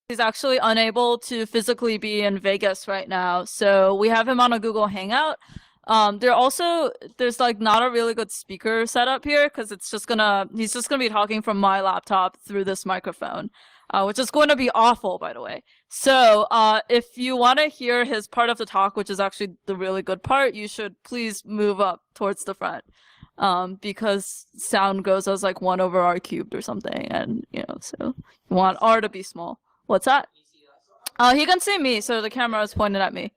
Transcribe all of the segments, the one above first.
He's actually unable to physically be in Vegas right now, so we have him on a Google Hangout. There's like not a really good speaker setup here because he's just gonna be talking from my laptop through this microphone, which is going to be awful, by the way. So if you want to hear his part of the talk, which is actually the really good part, you should please move up towards the front, because sound goes as like 1 over r cubed or something, and so you want r to be small. What's that? He can see me, so the camera is pointed at me.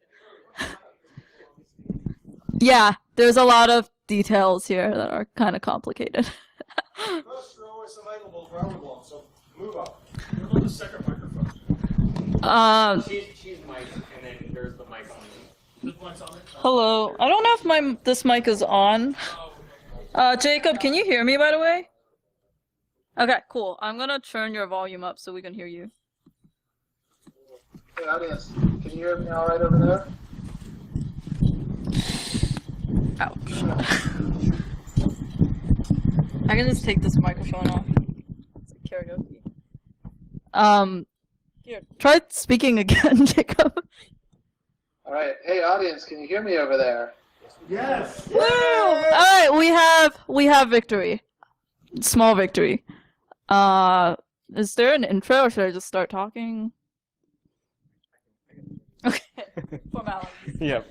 Yeah, there's a lot of details here that are kind of complicated. First row is available for everyone, so move up. Move on the second microphone. She's mic, and then there's the mic on This mic's on it. Hello. I don't know if this mic is on. Jacob, can you hear me, by the way? Okay, cool. I'm gonna turn your volume up so we can hear you. Hey, audience, can you hear me all right over there? Ouch. I can just take this microphone off. It's like karaoke. Here, try speaking again, Jacob. All right. Hey, audience, can you hear me over there? Yes. Woo! All right, we have victory. Small victory. Is there an intro, or should I just start talking? Okay. Formalities. Yep.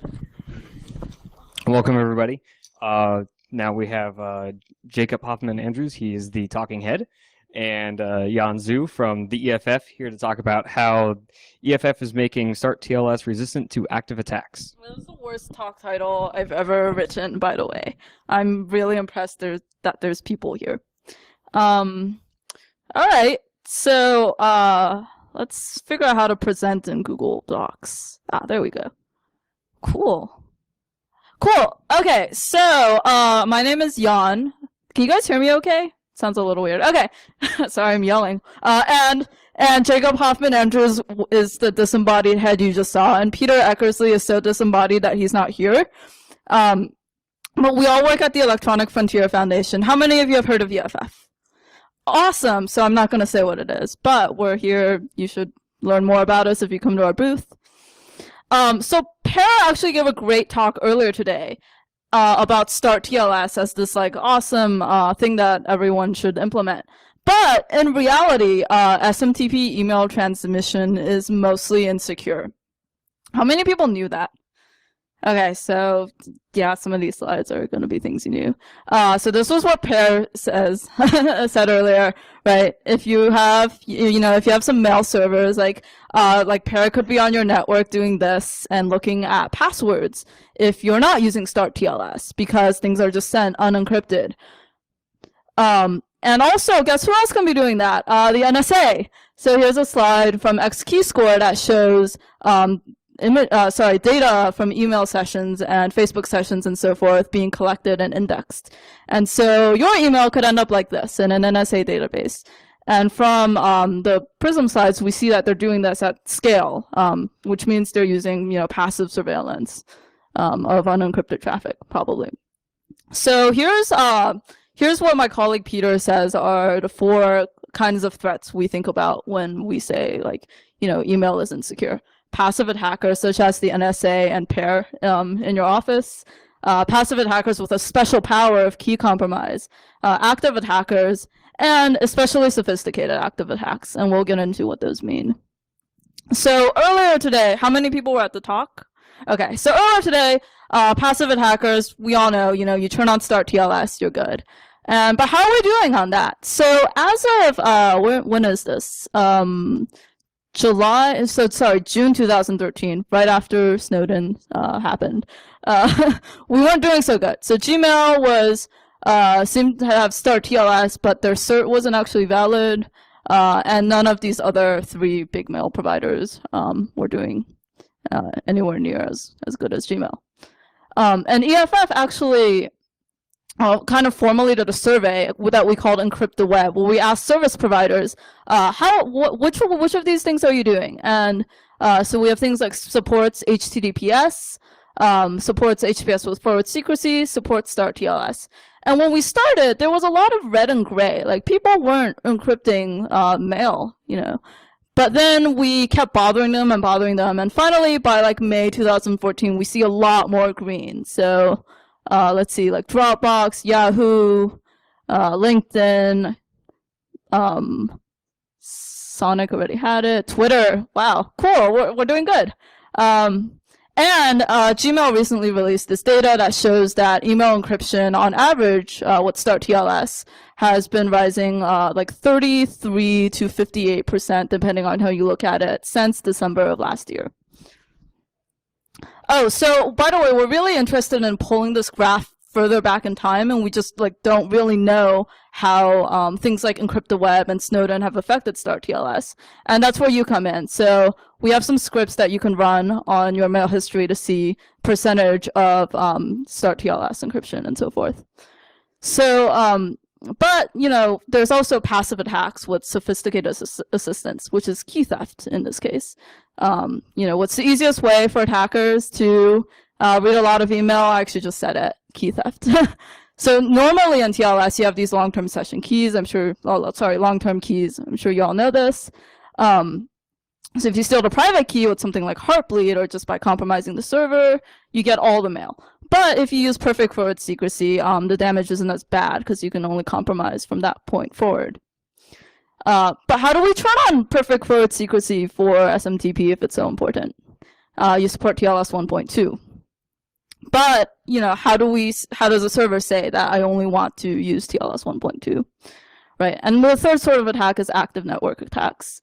Welcome, everybody. Now we have Jacob Hoffman Andrews. He is the talking head. And Jan Zhu from the EFF here to talk about how EFF is making starttls resistant to active attacks. That was the worst talk title I've ever written, by the way. I'm really impressed that there's people here. All right, so let's figure out how to present in Google Docs. There we go. Cool. Okay, so my name is Jan. Can you guys hear me okay? Sounds a little weird. Okay, sorry, I'm yelling. And Jacob Hoffman Andrews is the disembodied head you just saw, and Peter Eckersley is so disembodied that he's not here. But we all work at the Electronic Frontier Foundation. How many of you have heard of EFF? Awesome. So I'm not going to say what it is, but we're here. You should learn more about us if you come to our booth. So Para actually gave a great talk earlier today about starttls as this like awesome thing that everyone should implement. But in reality, SMTP email transmission is mostly insecure. How many people knew that? Okay, so yeah, some of these slides are going to be things you knew. So this was what Per said earlier, right? If you have, if you have some mail servers, like Per could be on your network doing this and looking at passwords if you're not using starttls because things are just sent unencrypted. And also, guess who else can be doing that? The NSA. So here's a slide from XKeyscore that shows data from email sessions and Facebook sessions and so forth being collected and indexed. And so your email could end up like this in an NSA database. And from the Prism slides, we see that they're doing this at scale, which means they're using passive surveillance of unencrypted traffic, probably. So here's what my colleague Peter says are the 4 kinds of threats we think about when we say email is insecure. Passive attackers such as the NSA and PAIR in your office, passive attackers with a special power of key compromise, active attackers, and especially sophisticated active attacks, and we'll get into what those mean. So earlier today, how many people were at the talk? Okay, so earlier today, passive attackers, we all know, you turn on starttls, you're good. But how are we doing on that? So as of, when is this? June 2013, right after Snowden happened. We weren't doing so good. So Gmail seemed to have starttls, but their cert wasn't actually valid, and none of these other 3 big mail providers were doing anywhere near as good as Gmail. And EFF actually kind of formally did a survey that we called Encrypt the Web, where we asked service providers, which of these things are you doing? And so we have things like supports HTTPS, supports HTTPS with forward secrecy, supports starttls. And when we started, there was a lot of red and gray. Like people weren't encrypting mail, But then we kept bothering them, and finally by like May 2014, we see a lot more green. So let's see, like Dropbox, Yahoo, LinkedIn, Sonic already had it, Twitter. Wow, cool, we're doing good. And Gmail recently released this data that shows that email encryption on average with starttls has been rising like 33 to 58% depending on how you look at it since December of last year. Oh, so by the way, we're really interested in pulling this graph further back in time, and we just like don't really know how things like encrypt the web and Snowden have affected starttls, and that's where you come in. So we have some scripts that you can run on your mail history to see percentage of starttls encryption and so forth. So but you know, there's also passive attacks with sophisticated assistance, which is key theft in this case. You know, what's the easiest way for attackers to read a lot of email? I actually just said it, key theft. So normally in TLS, you have these long-term session keys. I'm sure, long-term keys. I'm sure you all know this. So if you steal the private key with something like Heartbleed or just by compromising the server, you get all the mail. But if you use perfect forward secrecy, the damage isn't as bad because you can only compromise from that point forward. But how do we turn on perfect forward secrecy for SMTP if it's so important? You support TLS 1.2. But, you know, how does a server say that I only want to use TLS 1.2, right? And the third sort of attack is active network attacks,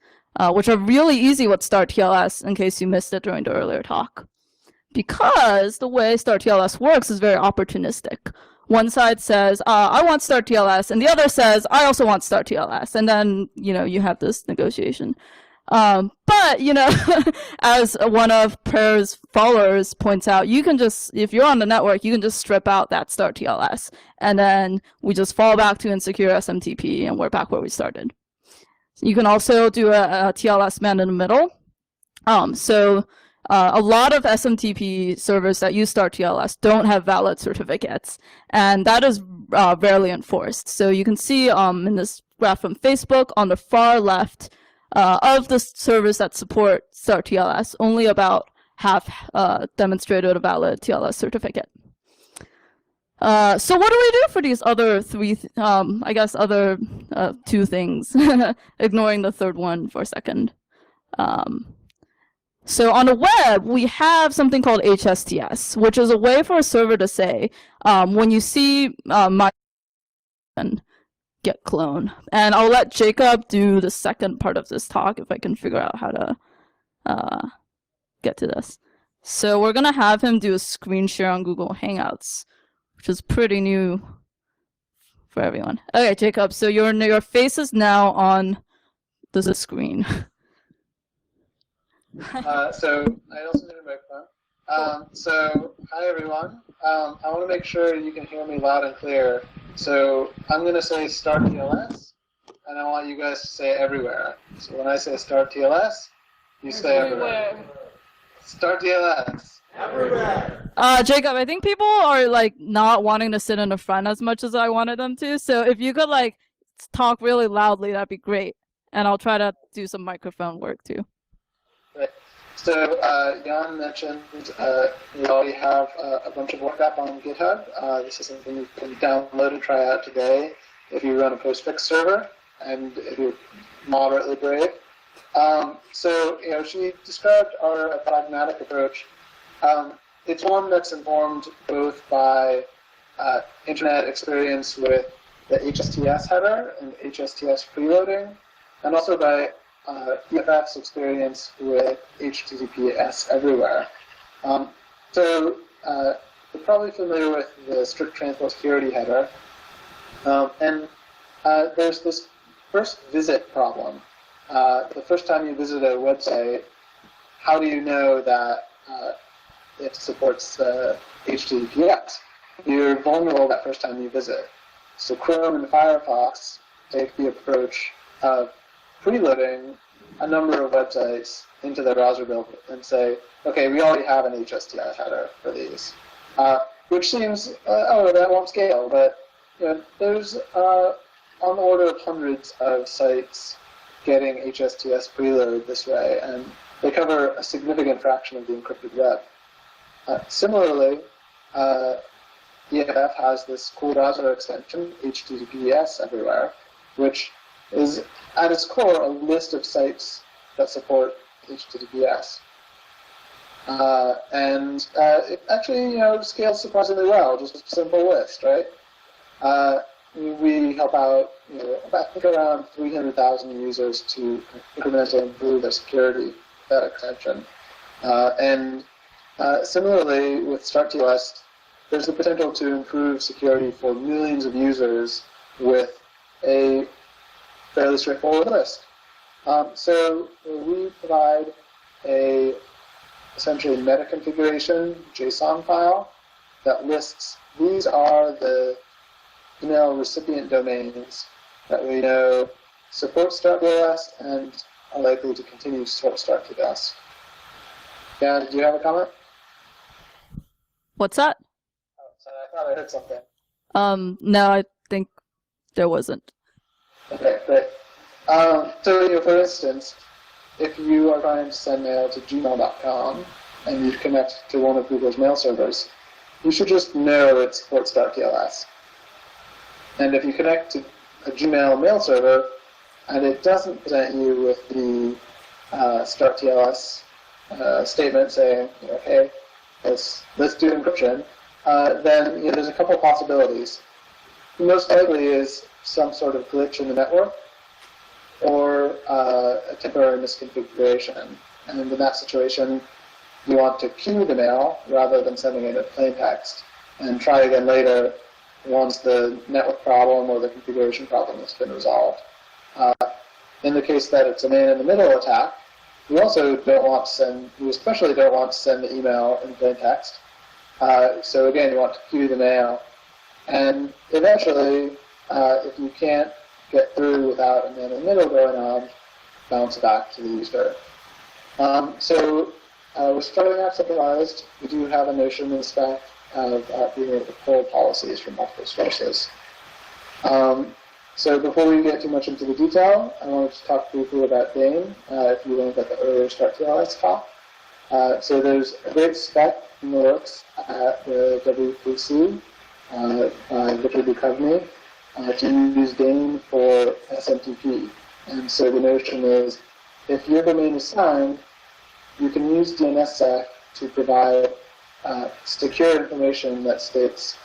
which are really easy with starttls in case you missed it during the earlier talk. Because the way starttls works is very opportunistic. One side says, I want starttls, and the other says, I also want starttls. And then, you know, you have this negotiation. But, you know, as one of Prayer's followers points out, you can just, if you're on the network, you can just strip out that starttls. And then we just fall back to insecure SMTP, and we're back where we started. You can also do a TLS man in the middle. A lot of SMTP servers that use starttls don't have valid certificates, and that is rarely enforced. So you can see in this graph from Facebook on the far left, of the servers that support starttls, only about half demonstrated a valid TLS certificate. So what do we do for these other two things, ignoring the third one for a second? So on the web, we have something called HSTS, which is a way for a server to say, when you see my get clone. And I'll let Jacob do the second part of this talk if I can figure out how to get to this. So we're going to have him do a screen share on Google Hangouts, which is pretty new for everyone. Okay, Jacob, so your face is now on the screen. So I also need a microphone. So hi everyone. I want to make sure you can hear me loud and clear. So I'm going to say starttls, and I want you guys to say everywhere. So when I say starttls, you say everywhere. Starttls. Everywhere. Jacob, I think people are like not wanting to sit in the front as much as I wanted them to. So if you could like talk really loudly, that'd be great. And I'll try to do some microphone work too. Right. So Jan mentioned we already have a bunch of work up on GitHub. This is something you can download and try out today if you run a postfix server and if you're moderately brave. So you know, she described our pragmatic approach. It's one that's informed both by internet experience with the HSTS header and HSTS preloading, and also by EFF's experience with HTTPS everywhere. So you're probably familiar with the strict transport security header. And there's this first visit problem. The first time you visit a website, how do you know that it supports HTTPS? You're vulnerable that first time you visit. So Chrome and Firefox take the approach of preloading a number of websites into the browser build and say, okay, we already have an HSTS header for these, which seems, oh, that won't scale, but you know, there's on the order of hundreds of sites getting HSTS preload this way, and they cover a significant fraction of the encrypted web. Similarly, EFF has this cool browser extension, HTTPS everywhere, which is at its core a list of sites that support HTTPS. It actually, scales surprisingly well, just a simple list, right? We help out, I think around 300,000 users to incrementally improve their security, that extension. Similarly, with starttls, there's the potential to improve security for millions of users with a fairly straightforward list. So we provide a essentially meta configuration JSON file that lists these are the email recipient domains that we know support starttls and are likely to continue to support starttls. Dan, did you have a comment? What's that? Oh, sorry, I thought I heard something. No, I think there wasn't. Okay, great. So, for instance, if you are trying to send mail to gmail.com and you connect to one of Google's mail servers, you should just know it supports starttls. And if you connect to a Gmail mail server and it doesn't present you with the starttls statement saying, okay, let's do encryption, then there's a couple possibilities. Most likely is some sort of glitch in the network or a temporary misconfiguration. And in that situation, you want to queue the mail rather than sending it in plain text and try again later once the network problem or the configuration problem has been resolved. In the case that it's a man-in-the-middle attack, you also don't want to send, you especially don't want to send the email in plain text. So again, you want to queue the mail. And eventually, if you can't get through without a man-in-the-middle going on, bounce back to the user. So we're starting out centralized. We do have a notion in the spec of being able to pull policies from multiple sources. So before we get too much into the detail, I wanted to talk briefly about Dane, if you learned at the earlier starttls talk. So there's a great spec in the works at the W3C by Victor Duchovny to use Dane for SMTP. And so the notion is, if your domain is signed, you can use DNSSEC to provide secure information that states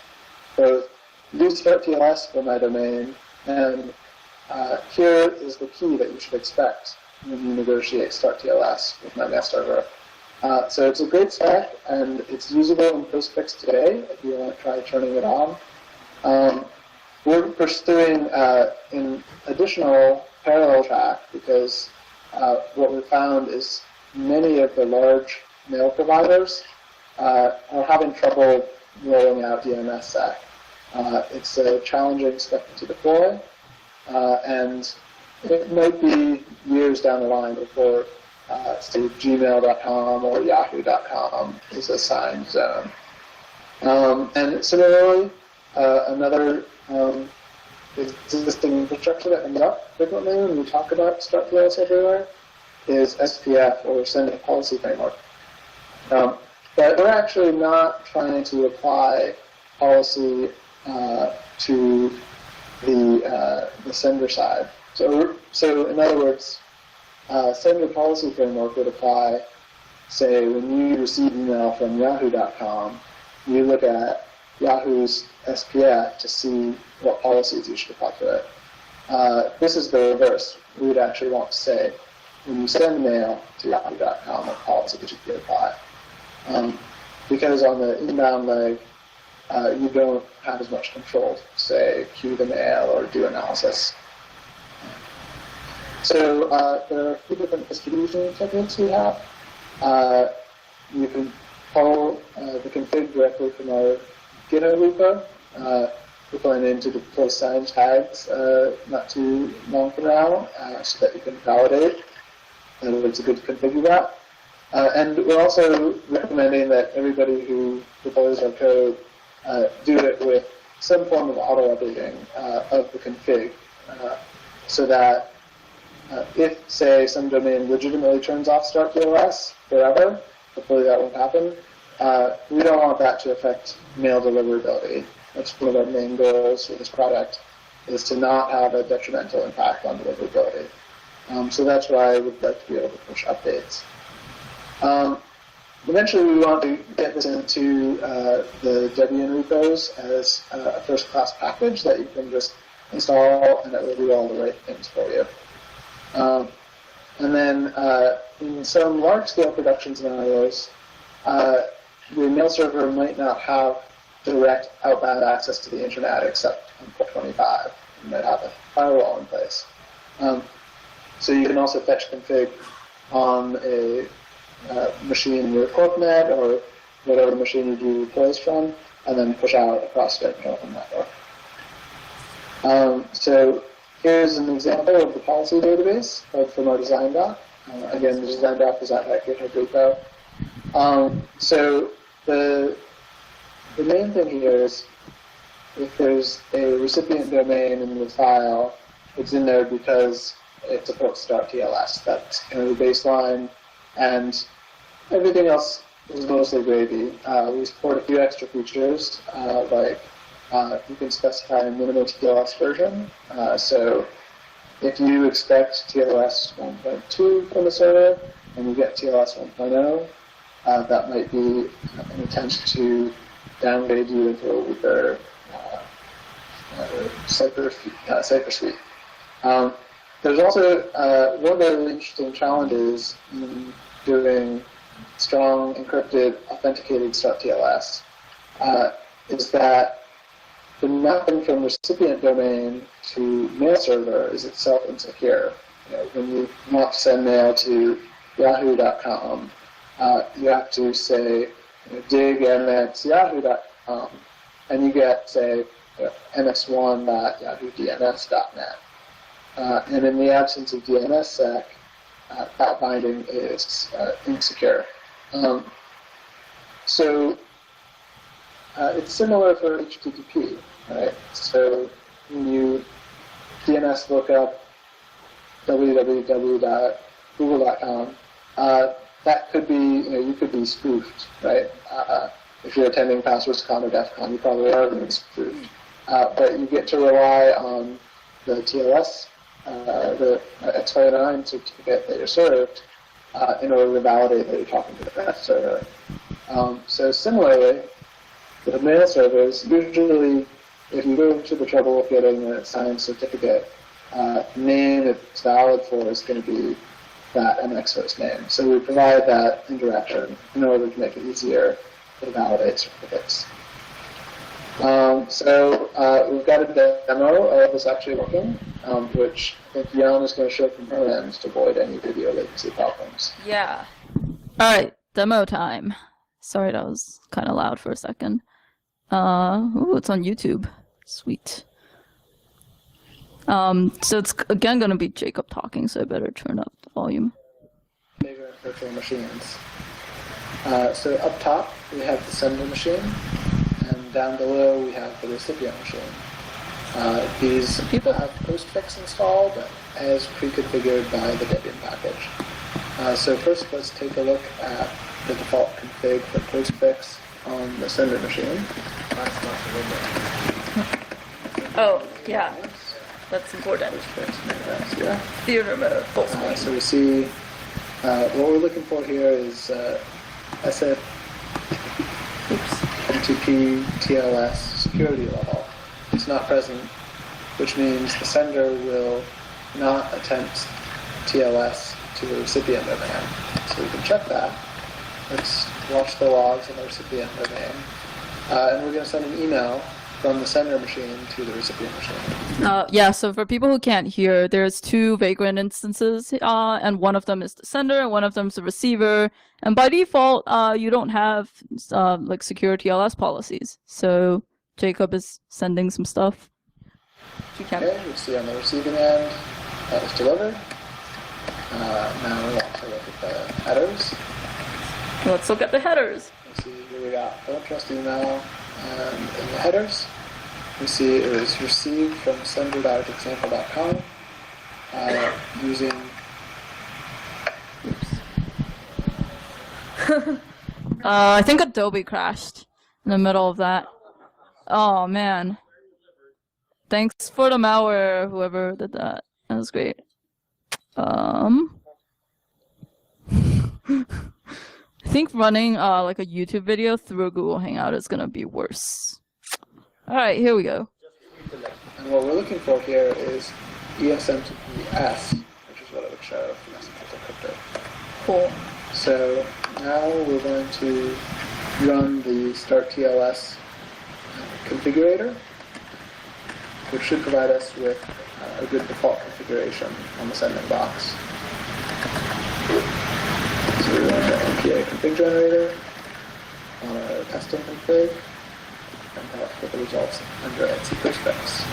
both use starttls for my domain, and here is the key that you should expect when you negotiate starttls with my mail server. So it's a great spec, and it's usable in postfix today if you want to try turning it on. We're pursuing an additional parallel track because what we found is many of the large mail providers are having trouble rolling out DNSSEC. It's a challenging spec to deploy, and it might be years down the line before, say, gmail.com or yahoo.com is a signed zone. And similarly, another existing infrastructure that comes up frequently when we talk about starttls everywhere is SPF, or Sending Policy Framework. But we're actually not trying to apply policy to the sender side. So in other words, Sender Policy Framework would apply, say, when you receive email from yahoo.com, you look at Yahoo's SPF to see what policies you should apply to it. This is the reverse. We would actually want to say, when you send mail to yahoo.com, what policies should apply. Because on the inbound leg, you don't have as much control to, say, queue the mail or do analysis. So there are a few different distribution techniques we have. You can pull the config directly from our GitHub repo. We plan in to deploy sign tags not too long from now so that you can validate whether it's a good configure that. And we're also recommending that everybody who deploys our code do it with some form of auto-updating of the config so that if, say, some domain legitimately turns off starttls forever, hopefully that won't happen, we don't want that to affect mail deliverability. That's one of our main goals for this product, is to not have a detrimental impact on deliverability. So that's why we'd like to be able to push updates. Eventually, we want to get this into the Debian repos as a first-class package that you can just install, and it will do all the right things for you. And then in some large-scale production scenarios, the mail server might not have direct outbound access to the internet except on port 25. You might have a firewall in place. So you can also fetch config on a machine with CorpNet or whatever machine you do deploys from, and then push out across the network. So here's an example of the policy database from our design doc. Again, the design doc is at that GitHub repo. So the main thing here is if there's a recipient domain in the file, it's in there because it supports starttls. That's kind of the baseline, and everything else is mostly gravy. We support a few extra features, like you can specify a minimum TLS version. So if you expect TLS 1.2 from the server and you get TLS 1.0, that might be an attempt to downgrade you into a weaker cipher suite. There's also one of the really interesting challenges in doing strong encrypted authenticated starttls is that the mapping from recipient domain to mail server is itself insecure. When you want to send mail to yahoo.com, you have to say dig mx.yahoo.com, and you get, say, ms1.yahoodns.net. And in the absence of DNSSEC, that binding is insecure. So it's similar for HTTP, right? So when you DNS lookup www.google.com, that could be, you could be spoofed, right? If you're attending PasswordsCon or DEF CON, you probably are being spoofed. But you get to rely on the TLS, the X59 certificate that you're served, in order to validate that you're talking to the best server. So similarly, the mail servers, usually, if you go to the trouble of getting a signed certificate, the name it's valid for is going to be that MX host name. So we provide that indirection in order to make it easier to validate certificates. So we've got a demo of this actually working, which I think Jan is going to show from her end to avoid any video latency problems. Yeah. All right, demo time. Sorry, that was kind of loud for a second. Ooh, it's on YouTube. Sweet. So it's again going to be Jacob talking, so I better turn up the volume. Favorite virtual machines. So up top, we have the sender machine, and down below, we have the recipient machine. These people have postfix installed as pre-configured by the Debian package. So first, let's take a look at the default config for postfix on the sender machine. Oh, yeah. That's important. Yeah. Theater mode, full screen. So we see what we're looking for here is SF MTP TLS security level. It's not present, which means the sender will not attempt TLS to the recipient domain. So we can check that. Let's watch the logs in the recipient domain. And we're going to send an email from the sender machine to the recipient machine. Yeah, so for people who can't hear, there's two Vagrant instances, and one of them is the sender, and one of them is the receiver. And by default, you don't have like secure TLS policies. So Jacob is sending some stuff. Okay, we see on the receiving end that was delivered. Now we want to look at the headers. Let's look at the headers. We see here we got don't trust email, and in the headers, we see it was received from sender.example.com using I think Adobe crashed in the middle of that. Oh man. Thanks for the malware, whoever did that. That was great. I think running like a YouTube video through Google Hangout is gonna be worse. Alright, here we go. And what we're looking for here is ESMTPS, which is what it would show if the message was encrypted. Cool. So now we're going to run the starttls configurator, which should provide us with a good default configuration on the sending box. So we run the npa config generator on our testing config, and get the results under etc postfix.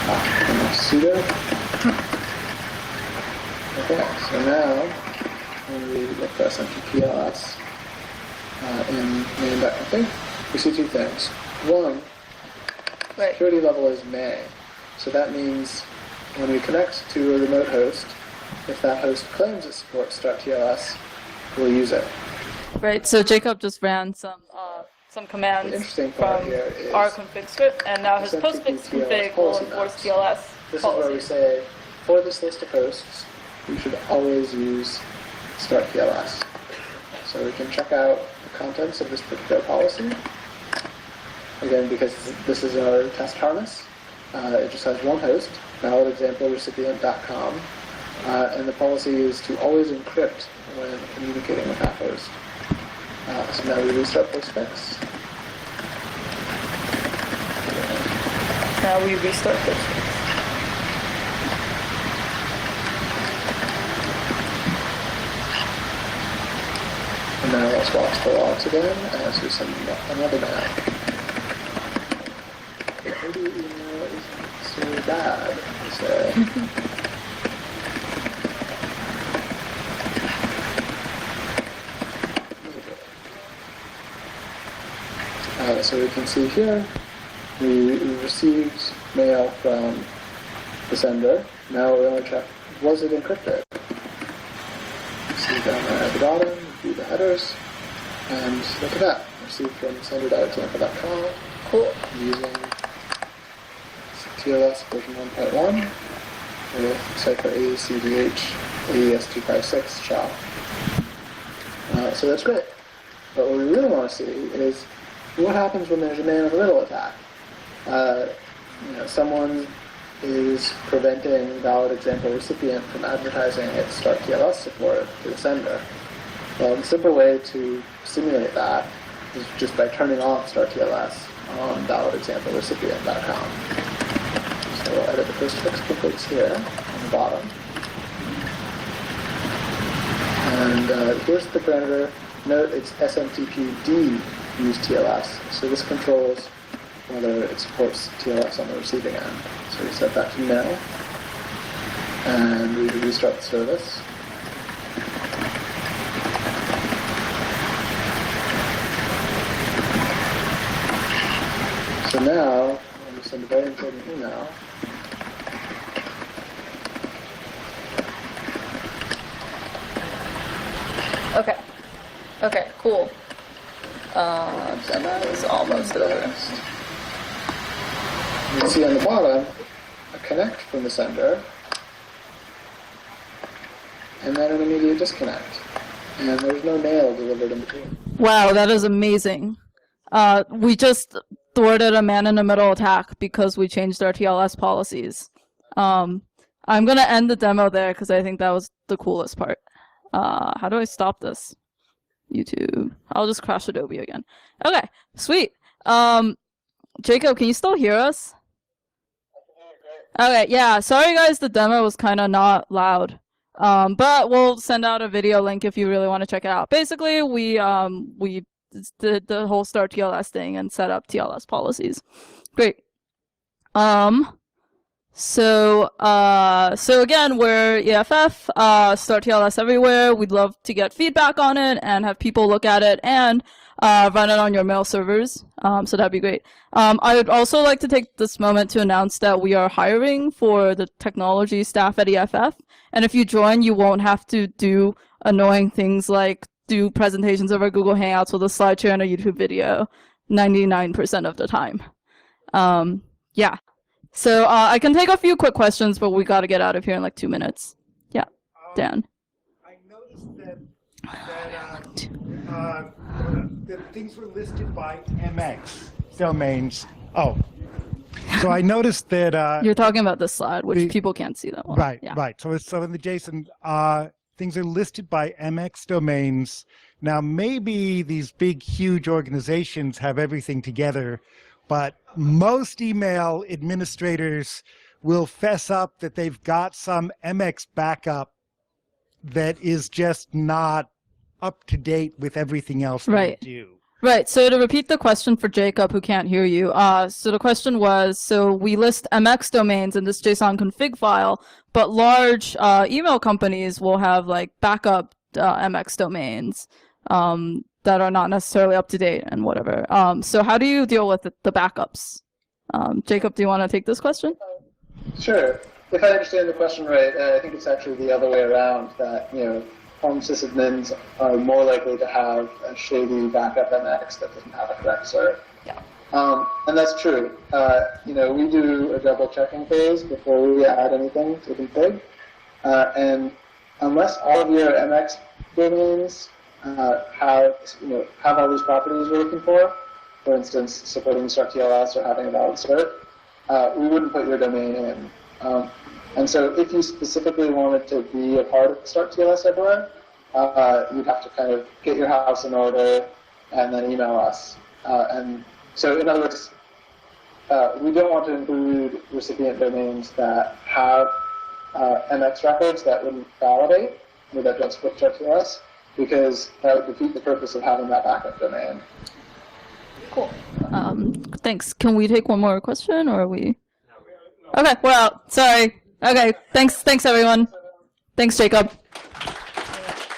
And sudo. Okay, so now when we look for SMTPLS in main.config, we see two things. One, security level is may. So that means when we connect to a remote host, if that host claims it supports starttls, we'll use it. Right, so Jacob just ran some The commands interesting part from here is our config script, and now his postfix config will policy enforce maps. TLS This is where we policies. say, for this list of hosts, we should always use starttls. So we can check out the contents of this particular policy. Again, because this is our test harness, it just has one host, validexamplerecipient.com, and the policy is to always encrypt when communicating with that host. So now we restart postfix. Now we restart postfix. And now let's watch the logs again as we send another mail. Maybe email isn't so bad, so. So we can see here, we received mail from the sender. Now we only check, was it encrypted? See down there at the bottom, view the headers, and look at that. Received from sender.example.com. Cool. Using TLS version 1.1 with cipher ACDH AES256 shell. So that's great. But what we really want to see is what happens when there's a man-in-the-middle attack. Someone is preventing valid example recipient from advertising its starttls support to the sender. Well, the simple way to simulate that is just by turning off starttls on validexamplerecipient.com. So we'll edit the postfix configs here on the bottom. And here's the parameter. Note it's SMTPD use TLS. So this controls whether it supports TLS on the receiving end. So we set that to no. And we restart the service. So now, when we send a very important email, Okay, cool. Demo is almost over. you can see on the bottom a connect from the sender, and then an immediate disconnect. And there's no mail delivered in between. Wow, that is amazing. We just thwarted a man-in-the-middle attack because we changed our TLS policies. I'm gonna end the demo there because I think that was the coolest part. How do I stop this? YouTube. I'll just crash Adobe again. Okay, sweet. Jacob, can you still hear us? Okay, yeah. Sorry guys, the demo was kind of not loud. But we'll send out a video link if you really want to check it out. Basically, we did the whole starttls thing and set up TLS policies. Great. So again, we're EFF, starttls everywhere. We'd love to get feedback on it and have people look at it and run it on your mail servers. So that'd be great. I would also like to take this moment to announce that we are hiring for the technology staff at EFF. And if you join, you won't have to do annoying things like do presentations over Google Hangouts with a slideshare and a YouTube video 99% of the time. Yeah. So I can take a few quick questions, but we got to get out of here in like 2 minutes. Yeah, Dan. I noticed that things were listed by MX domains. Oh, so I noticed that. You're talking about this slide, which people can't see that one. Right, Yeah. right. So in the JSON, things are listed by MX domains. Now, maybe these big, huge organizations have everything together, but most email administrators will fess up that they've got some MX backup that is just not up to date with everything else Right. they do. Right. So to repeat the question for Jacob, who can't hear you, so the question was, so we list MX domains in this JSON config file, but large email companies will have like backup MX domains that are not necessarily up to date and whatever. So how do you deal with the backups? Jacob, do you want to take this question? Sure. If I understand the question right, I think it's actually the other way around, that, home sysadmins are more likely to have a shady backup MX that doesn't have a correct cert. Yeah. And that's true. We do a double checking phase before we add anything to config. And unless all of your MX domains have all these properties you're looking for instance, supporting starttls or having a valid cert, we wouldn't put your domain in. And so if you specifically wanted to be a part of starttls everywhere, you'd have to kind of get your house in order and then email us. And so in other words, we don't want to include recipient domains that have MX records that wouldn't validate or that don't support starttls, because that would defeat the purpose of having that backup domain. Cool. Thanks. Can we take one more question, or are we? Okay, we're out. Sorry. Okay, thanks everyone. Thanks, Jacob.